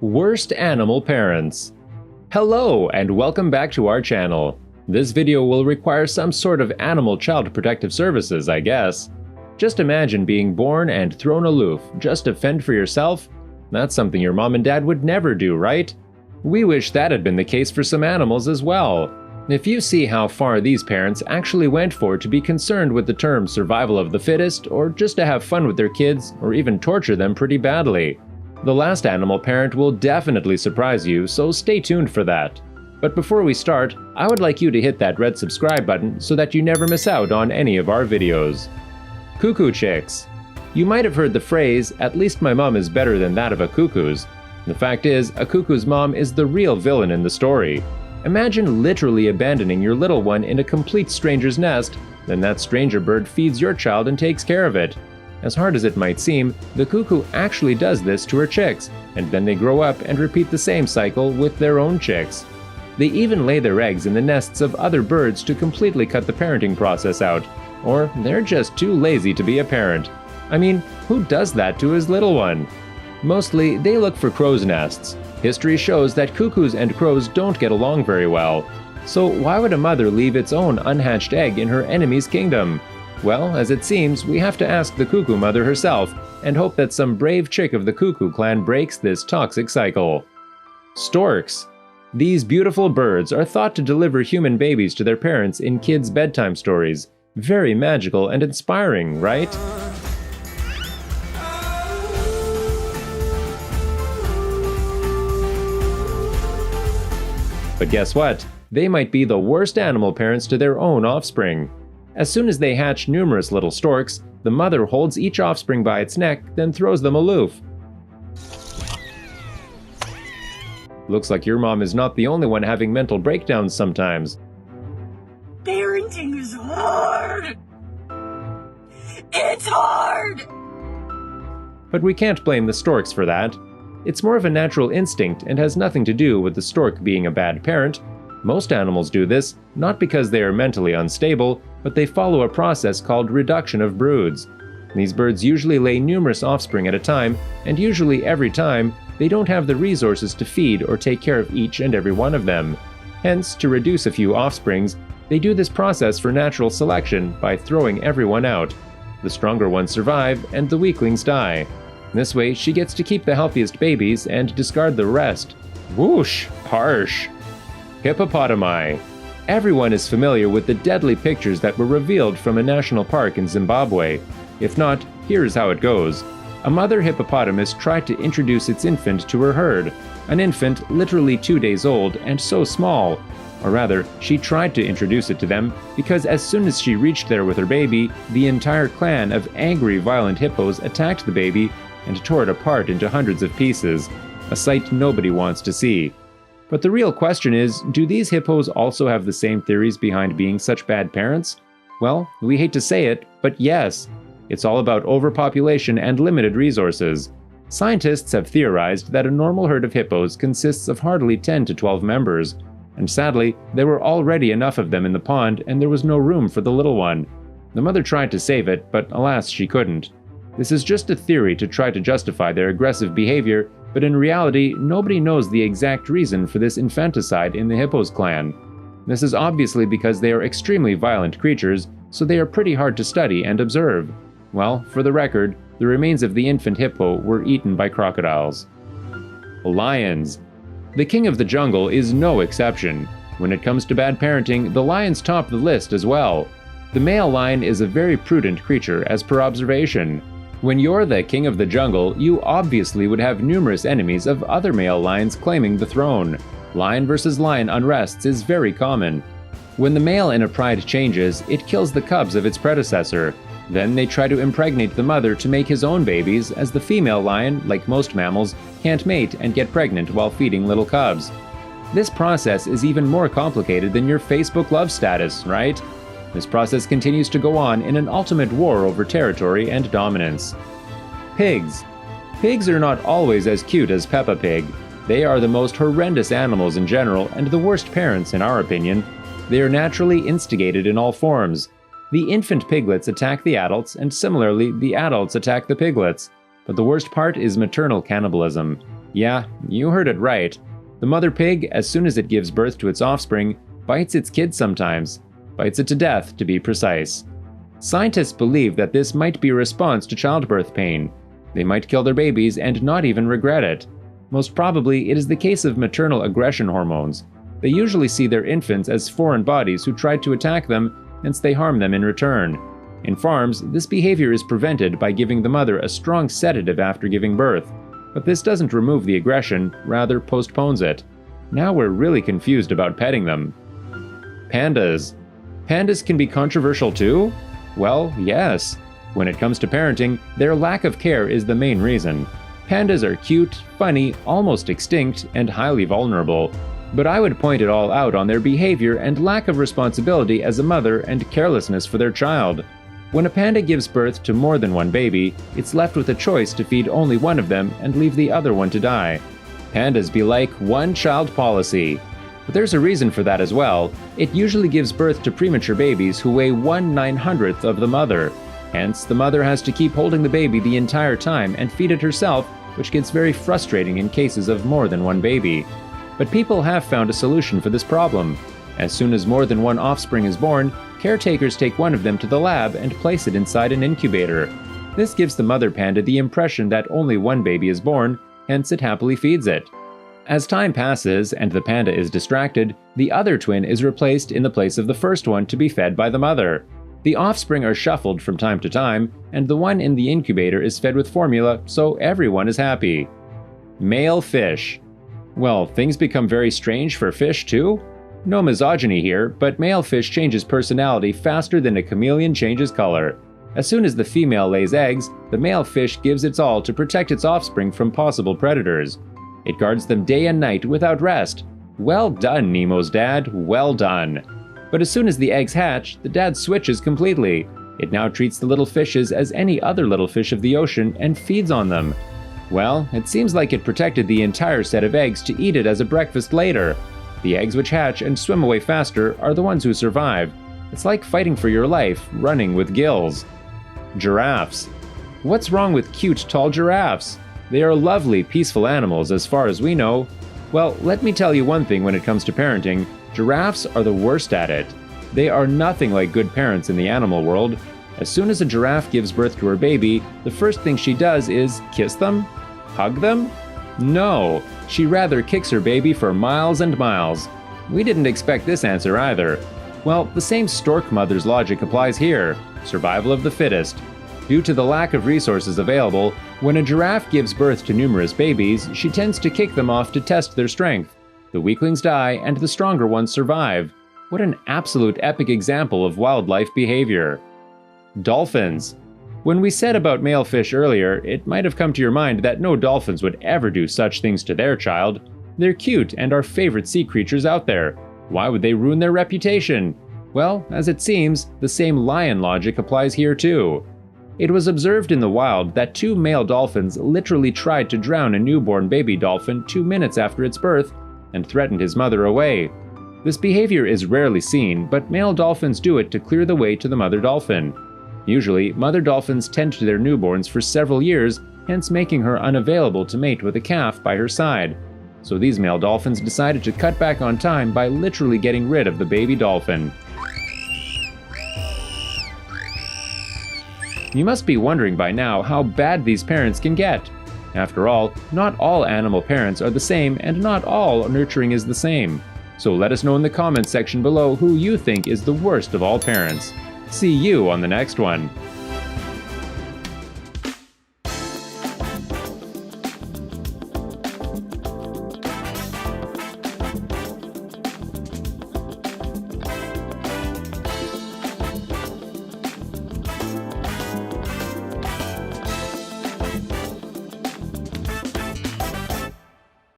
Worst animal parents. Hello and welcome back to our channel. This video will require some sort of animal child protective services, I guess. Just imagine being born and thrown aloof just to fend for yourself. That's something your mom and dad would never do, right? We wish that had been the case for some animals as well. If you see how far these parents actually went for to be concerned with the term survival of the fittest, or just to have fun with their kids, or even torture them pretty badly. The last animal parent will definitely surprise you, so stay tuned for that. But before we start, I would like you to hit that red subscribe button so that you never miss out on any of our videos. Cuckoo chicks. You might have heard the phrase, "At least my mom is better than that of a cuckoo's." The fact is, a cuckoo's mom is the real villain in the story. Imagine literally abandoning your little one in a complete stranger's nest, then that stranger bird feeds your child and takes care of it. As hard as it might seem, the cuckoo actually does this to her chicks, and then they grow up and repeat the same cycle with their own chicks. They even lay their eggs in the nests of other birds to completely cut the parenting process out, or they're just too lazy to be a parent. I mean, who does that to his little one? Mostly, they look for crow's nests. History shows that cuckoos and crows don't get along very well. So why would a mother leave its own unhatched egg in her enemy's kingdom? Well, as it seems, we have to ask the cuckoo mother herself and hope that some brave chick of the cuckoo clan breaks this toxic cycle. Storks. These beautiful birds are thought to deliver human babies to their parents in kids' bedtime stories. Very magical and inspiring, right? But guess what? They might be the worst animal parents to their own offspring. As soon as they hatch numerous little storks, the mother holds each offspring by its neck, then throws them aloof. Looks like your mom is not the only one having mental breakdowns sometimes. Parenting is hard! It's hard! But we can't blame the storks for that. It's more of a natural instinct and has nothing to do with the stork being a bad parent. Most animals do this, not because they are mentally unstable, but they follow a process called reduction of broods. These birds usually lay numerous offspring at a time, and usually every time, they don't have the resources to feed or take care of each and every one of them. Hence, to reduce a few offsprings, they do this process for natural selection by throwing everyone out. The stronger ones survive, and the weaklings die. This way, she gets to keep the healthiest babies and discard the rest. Whoosh! Harsh! Hippopotami. Everyone is familiar with the deadly pictures that were revealed from a national park in Zimbabwe. If not, here's how it goes. A mother hippopotamus tried to introduce its infant to her herd. An infant literally 2 days old and so small. Or rather, she tried to introduce it to them because as soon as she reached there with her baby, the entire clan of angry, violent hippos attacked the baby and tore it apart into hundreds of pieces, a sight nobody wants to see. But the real question is, do these hippos also have the same theories behind being such bad parents? Well, we hate to say it, but yes. It's all about overpopulation and limited resources. Scientists have theorized that a normal herd of hippos consists of hardly 10 to 12 members, and sadly, there were already enough of them in the pond and there was no room for the little one. The mother tried to save it, but alas, she couldn't. This is just a theory to try to justify their aggressive behavior, but in reality, nobody knows the exact reason for this infanticide in the Hippos clan. This is obviously because they are extremely violent creatures, so they are pretty hard to study and observe. Well, for the record, the remains of the infant hippo were eaten by crocodiles. Lions. The king of the jungle is no exception. When it comes to bad parenting, the lions top the list as well. The male lion is a very prudent creature as per observation. When you're the king of the jungle, you obviously would have numerous enemies of other male lions claiming the throne. Lion versus lion unrests is very common. When the male in a pride changes, it kills the cubs of its predecessor. Then they try to impregnate the mother to make his own babies, as the female lion, like most mammals, can't mate and get pregnant while feeding little cubs. This process is even more complicated than your Facebook love status, right? This process continues to go on in an ultimate war over territory and dominance. Pigs. Pigs are not always as cute as Peppa Pig. They are the most horrendous animals in general and the worst parents in our opinion. They are naturally instigated in all forms. The infant piglets attack the adults, and similarly, the adults attack the piglets. But the worst part is maternal cannibalism. Yeah, you heard it right. The mother pig, as soon as it gives birth to its offspring, bites its kid sometimes. Bites it to death, to be precise. Scientists believe that this might be a response to childbirth pain. They might kill their babies and not even regret it. Most probably, it is the case of maternal aggression hormones. They usually see their infants as foreign bodies who try to attack them, hence they harm them in return. In farms, this behavior is prevented by giving the mother a strong sedative after giving birth. But this doesn't remove the aggression, rather postpones it. Now we're really confused about petting them. Pandas. Pandas can be controversial too? Well, yes. When it comes to parenting, their lack of care is the main reason. Pandas are cute, funny, almost extinct, and highly vulnerable. But I would point it all out on their behavior and lack of responsibility as a mother and carelessness for their child. When a panda gives birth to more than one baby, it's left with a choice to feed only one of them and leave the other one to die. Pandas be like one-child policy. But there's a reason for that as well. It usually gives birth to premature babies who weigh 1/900th of the mother. Hence, the mother has to keep holding the baby the entire time and feed it herself, which gets very frustrating in cases of more than one baby. But people have found a solution for this problem. As soon as more than one offspring is born, caretakers take one of them to the lab and place it inside an incubator. This gives the mother panda the impression that only one baby is born, hence it happily feeds it. As time passes and the panda is distracted, the other twin is replaced in the place of the first one to be fed by the mother. The offspring are shuffled from time to time, and the one in the incubator is fed with formula, so everyone is happy. Male fish. Well, things become very strange for fish too? No misogyny here, but male fish changes personality faster than a chameleon changes color. As soon as the female lays eggs, the male fish gives its all to protect its offspring from possible predators. It guards them day and night without rest. Well done, Nemo's dad, well done. But as soon as the eggs hatch, the dad switches completely. It now treats the little fishes as any other little fish of the ocean and feeds on them. Well, it seems like it protected the entire set of eggs to eat it as a breakfast later. The eggs which hatch and swim away faster are the ones who survive. It's like fighting for your life, running with gills. Giraffes. What's wrong with cute, tall giraffes? They are lovely, peaceful animals as far as we know. Well, let me tell you one thing when it comes to parenting. Giraffes are the worst at it. They are nothing like good parents in the animal world. As soon as a giraffe gives birth to her baby, the first thing she does is kiss them? Hug them? No, she rather kicks her baby for miles and miles. We didn't expect this answer either. Well, the same stork mother's logic applies here. Survival of the fittest. Due to the lack of resources available, when a giraffe gives birth to numerous babies, she tends to kick them off to test their strength. The weaklings die and the stronger ones survive. What an absolute epic example of wildlife behavior. Dolphins. When we said about male fish earlier, it might have come to your mind that no dolphins would ever do such things to their child. They're cute and our favorite sea creatures out there. Why would they ruin their reputation? Well, as it seems, the same lion logic applies here too. It was observed in the wild that 2 male dolphins literally tried to drown a newborn baby dolphin 2 minutes after its birth and threatened his mother away. This behavior is rarely seen, but male dolphins do it to clear the way to the mother dolphin. Usually, mother dolphins tend to their newborns for several years, hence making her unavailable to mate with a calf by her side. So these male dolphins decided to cut back on time by literally getting rid of the baby dolphin. You must be wondering by now how bad these parents can get. After all, not all animal parents are the same and not all nurturing is the same. So let us know in the comments section below who you think is the worst of all parents. See you on the next one.